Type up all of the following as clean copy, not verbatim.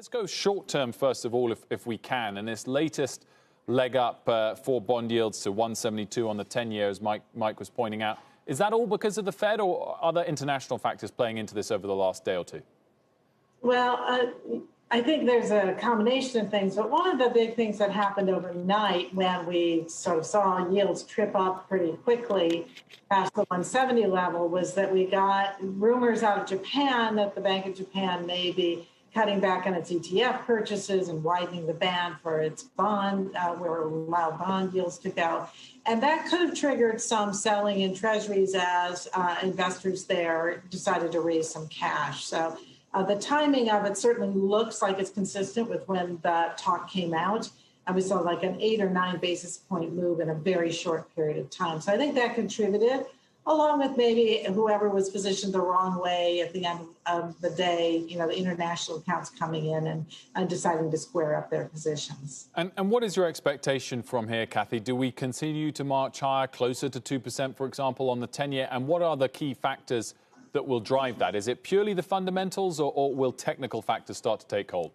Let's go short term first of all, if we can. And this latest leg up for bond yields to 172 on the 10-year, as Mike was pointing out. Is that all because of the Fed, or other international factors playing into this over the last day or two? Well, I think there's a combination of things, but one of the big things that happened overnight when we sort of saw yields trip up pretty quickly past the 170 level was that we got rumors out of Japan that the Bank of Japan may be cutting back on its ETF purchases and widening the band for its bond, where allow bond yields to go. And that could have triggered some selling in treasuries as investors there decided to raise some cash. So the timing of it certainly looks like it's consistent with when the talk came out. And we saw like an 8 or 9 basis point move in a very short period of time. So I think that contributed, along with maybe whoever was positioned the wrong way at the end of the day, you know, the international accounts coming in and deciding to square up their positions. And what is your expectation from here, Kathy? Do we continue to march higher, closer to 2%, for example, on the 10-year? And what are the key factors that will drive that? Is it purely the fundamentals, or will technical factors start to take hold?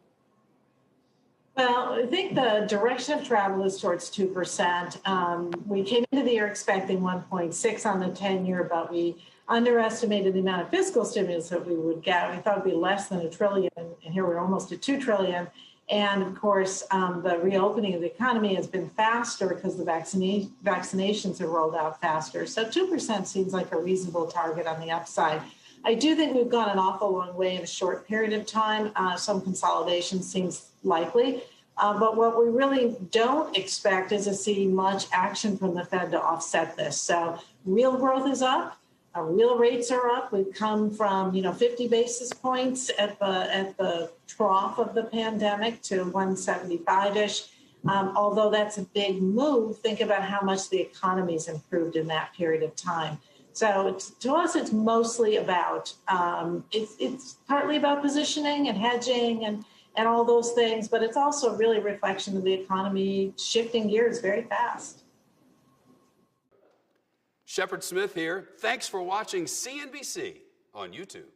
Well, I think the direction of travel is towards 2%. We came into the year expecting 1.6 on the 10-year, but we underestimated the amount of fiscal stimulus that we would get. We thought it would be less than $1 trillion, and here we're almost at $2 trillion. And of course, the reopening of the economy has been faster because the vaccinations have rolled out faster. So 2% seems like a reasonable target on the upside. I do think we've gone an awful long way in a short period of time. Some consolidation seems likely. But what we really don't expect is to see much action from the Fed to offset this. So real growth is up. Real rates are up. We've come from 50 basis points at the trough of the pandemic to 175-ish. Although that's a big move, think about how much the economy's improved in that period of time. So to us, it's mostly about, it's partly about positioning and hedging and all those things, but it's also really a reflection of the economy shifting gears very fast. Shepard Smith here. Thanks for watching CNBC on YouTube.